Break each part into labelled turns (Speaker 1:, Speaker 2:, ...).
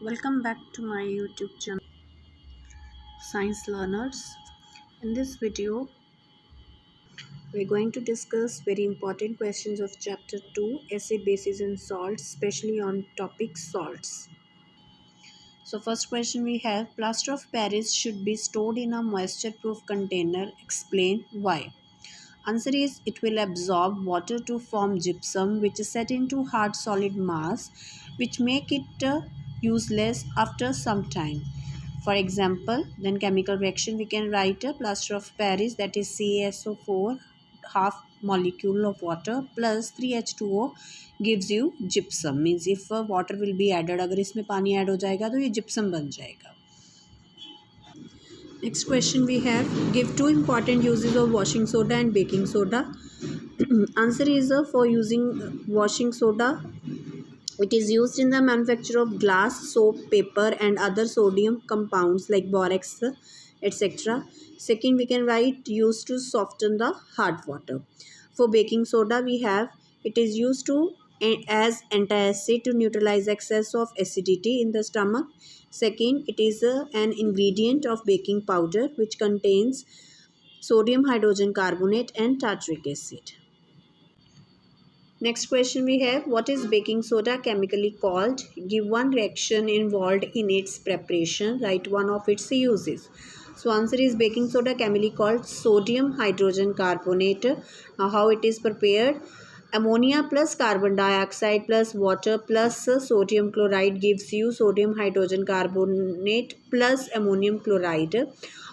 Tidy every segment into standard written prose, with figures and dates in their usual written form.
Speaker 1: Welcome back to my YouTube channel, Science Learners. In this video, we're going to discuss very important questions of Chapter 2, Acid, Bases and Salts, especially on topic salts. So first question we have, plaster of Paris should be stored in a moisture-proof container. Explain why. Answer is it will absorb water to form gypsum, which is set into hard solid mass, which make it useless after some time. For example, then chemical reaction we can write a plaster of Paris, that is CaSO4 half molecule of water plus 3H2O gives you gypsum. Means if water will be added, अगर इसमें पानी add हो जाएगा तो ये gypsum बन जाएगा. Next question we have, give two important uses of washing soda and baking soda. Answer is for using washing soda. It is used in the manufacture of glass, soap, paper and other sodium compounds like borax, etc. Second, we can write used to soften the hard water. For baking soda, we have it is used to as antacid to neutralize excess of acidity in the stomach. Second, it is an ingredient of baking powder which contains sodium hydrogen carbonate and tartaric acid. Next question we have, what is baking soda chemically called? Give one reaction involved in its preparation. Write one of its uses. So answer is baking soda chemically called sodium hydrogen carbonate. Now how it is prepared? Ammonia plus carbon dioxide plus water plus sodium chloride gives you sodium hydrogen carbonate plus ammonium chloride.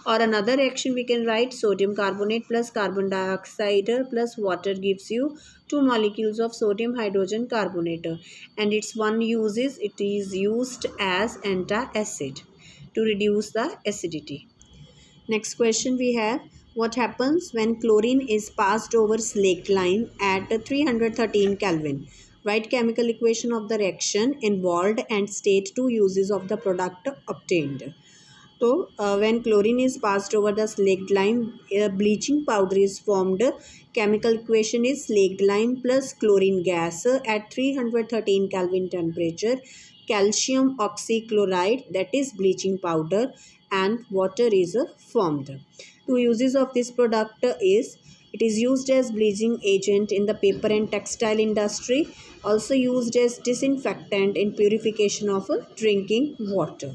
Speaker 1: Or another reaction we can write sodium carbonate plus carbon dioxide plus water gives you two molecules of sodium hydrogen carbonate, and its one use is it is used as antacid to reduce the acidity. Next question we have, what happens when chlorine is passed over slaked lime at 313 Kelvin? Write chemical equation of the reaction involved and state two uses of the product obtained. So, when chlorine is passed over the slaked lime, bleaching powder is formed. Chemical equation is slaked lime plus chlorine gas at 313 Kelvin temperature. Calcium oxychloride, that is bleaching powder, and water is formed. Two uses of this product is it is used as bleaching agent in the paper and textile industry. Also used as disinfectant in purification of drinking water.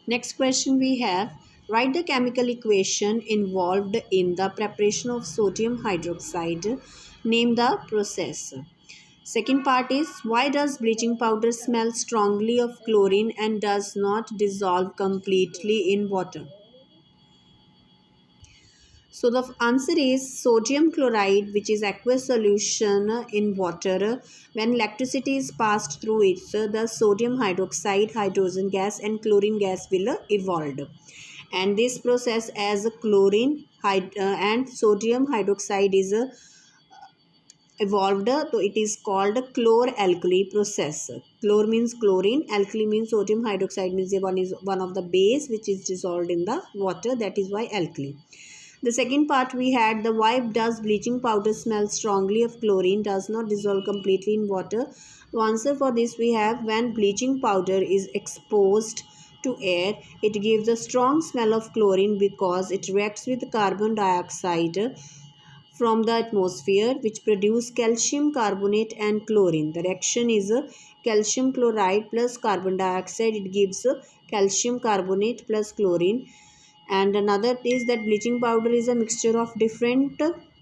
Speaker 1: Next question we have, write the chemical equation involved in the preparation of sodium hydroxide. Name the process. Second part is, why does bleaching powder smell strongly of chlorine and does not dissolve completely in water? So the answer is sodium chloride, which is aqueous solution in water. When electricity is passed through it, the sodium hydroxide, hydrogen gas and gas will evolve. And this process as chlorine and sodium hydroxide is evolved, so it is called chlor-alkali process. Chlor means chlorine, alkali means sodium, hydroxide means one is one of the base which is dissolved in the water, that is why alkali. The second part we had, the why does bleaching powder smell strongly of chlorine, does not dissolve completely in water. The answer for this we have, when bleaching powder is exposed to air, it gives a strong smell of chlorine because it reacts with carbon dioxide from the atmosphere which produce calcium carbonate and chlorine. The reaction is calcium chloride plus carbon dioxide. It gives calcium carbonate plus chlorine. And another is that bleaching powder is a mixture of different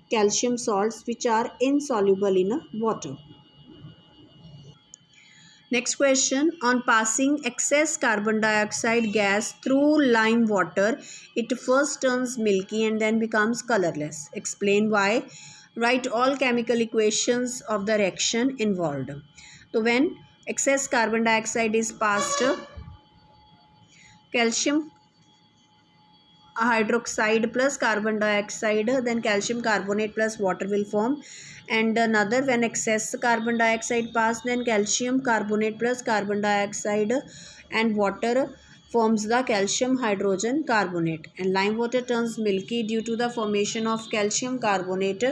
Speaker 1: calcium salts which are insoluble in water. Next question, on passing excess carbon dioxide gas through lime water, it first turns milky and then becomes colorless. Explain why. Write all chemical equations of the reaction involved. So when excess carbon dioxide is passed, calcium hydroxide plus carbon dioxide, then calcium carbonate plus water will form. And another, when excess carbon dioxide pass, then calcium carbonate plus carbon dioxide and water forms the calcium hydrogen carbonate, and lime water turns milky due to the formation of calcium carbonate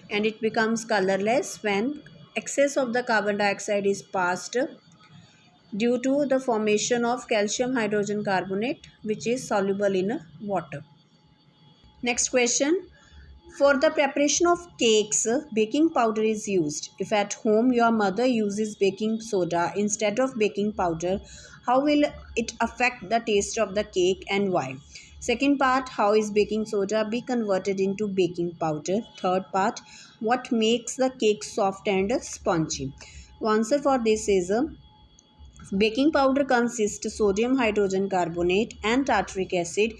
Speaker 1: and it becomes colorless when excess of the carbon dioxide is passed. due to the formation of calcium hydrogen carbonate, which is soluble in water. Next question. For the preparation of cakes, baking powder is used. If at home your mother uses baking soda instead of baking powder, how will it affect the taste of the cake and why? Second part, how is baking soda be converted into baking powder? Third part, what makes the cake soft and spongy? The answer for this is baking powder consists sodium hydrogen carbonate and tartaric acid.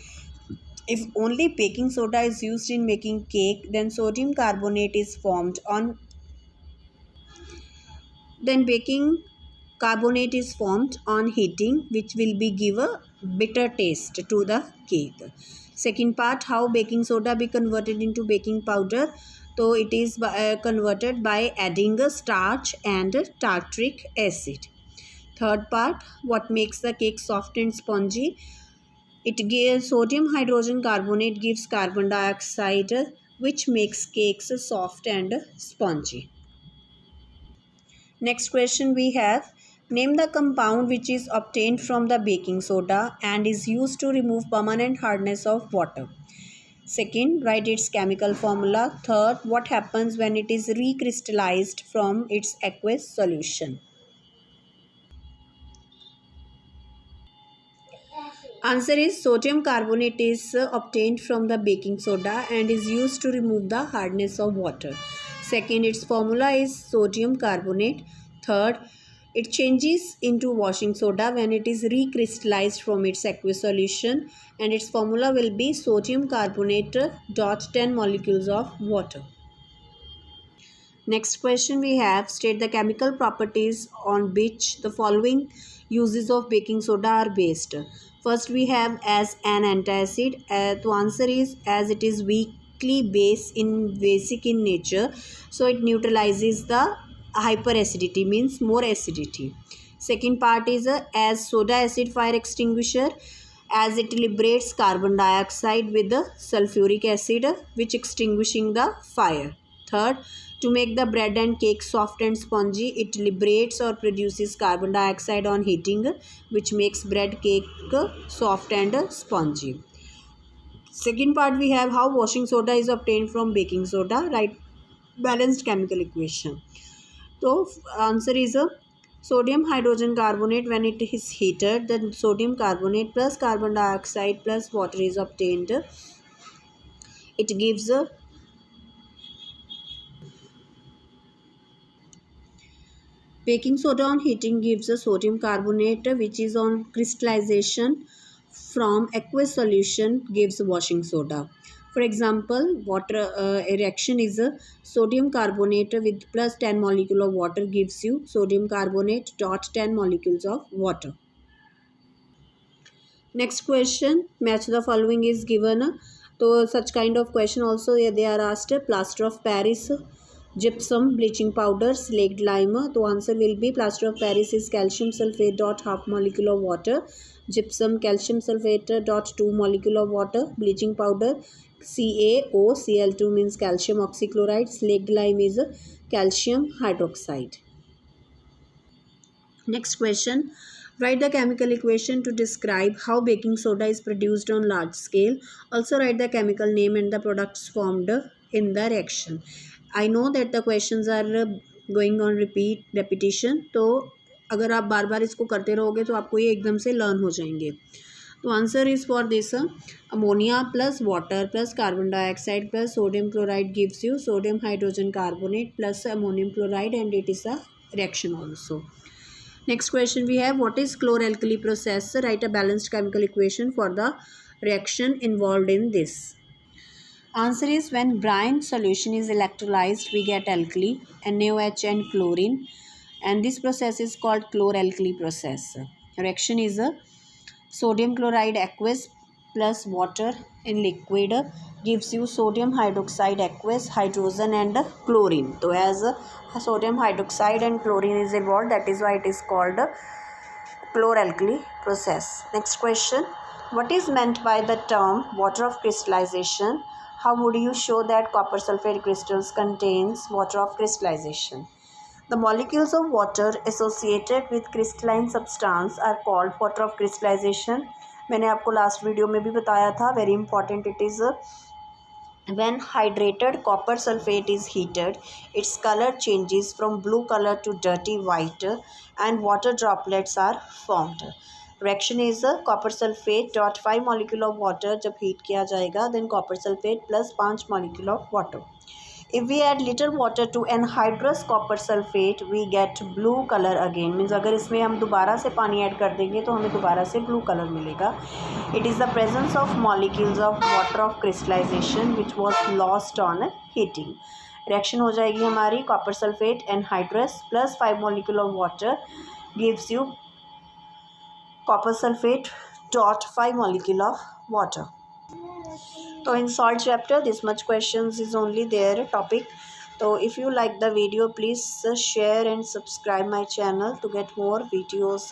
Speaker 1: If only baking soda is used in making cake, then sodium carbonate is formed on then baking carbonate is formed on heating, which will be give a bitter taste to the cake. Second part, how baking soda be converted into baking powder? So it is converted by adding a starch and tartaric acid. Third part, what makes the cake soft and spongy? It gives sodium hydrogen carbonate gives carbon dioxide, which makes cakes soft and spongy. Next question we have, name the compound which is obtained from the baking soda and is used to remove permanent hardness of water. Second, write its chemical formula. Third, what happens when it is recrystallized from its aqueous solution? Answer is sodium carbonate is obtained from the baking soda and is used to remove the hardness of water. Second, its formula is sodium carbonate. Third, it changes into washing soda when it is recrystallized from its aqueous solution, and its formula will be sodium carbonate dot 10 molecules of water. Next question we have, state the chemical properties on which the following uses of baking soda are based. First we have as an antacid. The answer is as it is weakly basic in nature, so it neutralizes the hyperacidity, means more acidity. Second part is as soda acid fire extinguisher, as it liberates carbon dioxide with the sulfuric acid, which extinguishing the fire. Third, to make the bread and cake soft and spongy, it liberates or produces carbon dioxide on heating, which makes bread cake soft and spongy. Second part we have how washing soda is obtained from baking soda. Write balanced chemical equation. So answer is a sodium hydrogen carbonate. When it is heated, then sodium carbonate plus carbon dioxide plus water is obtained. It gives a baking soda on heating gives a sodium carbonate, which is on crystallization from aqueous solution gives washing soda. For example, water reaction is a sodium carbonate with plus 10 molecule of water gives you sodium carbonate dot 10 molecules of water. Next question, match the following is given. So such kind of question also they are asked. Plaster of Paris, gypsum, bleaching powder, slaked lime. The answer will be plaster of Paris is calcium sulfate dot half molecule of water, gypsum calcium sulfate dot 2 molecule of water, bleaching powder CaOCl2 means calcium oxychloride, slaked lime is calcium hydroxide. Next question. Write the chemical equation to describe how baking soda is produced on large scale. Also write the chemical name and the products formed in the reaction. I know that the questions are going on repetition. तो अगर आप बार बार इसको करते रहोगे तो आपको ये एकदम से लर्न हो जाएंगे. तो answer is for this ammonia plus water plus carbon dioxide plus sodium chloride gives you sodium hydrogen carbonate plus ammonium chloride, and it is a reaction also. Next question we have, what is chloralkali process? Write a balanced chemical equation for the reaction involved in this. Answer is when brine solution is electrolyzed, we get alkali, NaOH and chlorine, and this process is called chloralkali process. Reaction is a sodium chloride aqueous plus water in liquid gives you sodium hydroxide aqueous, hydrogen and chlorine. So as sodium hydroxide and chlorine is involved, that is why it is called chloralkali process. Next question, what is meant by the term water of crystallization? How would you show that copper sulfate crystals contains water of crystallization? The molecules of water associated with crystalline substance are called water of crystallization. मैंने आपको last video में भी बताया था, very important it is. When hydrated copper sulfate is heated, its color changes from blue color to dirty white and water droplets are formed. Reaction is copper sulfate dot 5 molecule of water जब heat किया जाएगा, then copper sulfate plus 5 molecule of water. If we add little water to anhydrous copper sulfate, we get blue color again. Means अगर इसमें हम दोबारा से पानी add कर देंगे तो हमें दोबारा से blue color मिलेगा. It is the presence of molecules of water of crystallization which was lost on heating. Reaction हो जाएगी हमारी copper sulfate anhydrous plus 5 molecule of water gives you copper sulfate dot 5 molecule of water. So in salt chapter this much questions is only their topic. So if you like the video, please share and subscribe my channel to get more videos.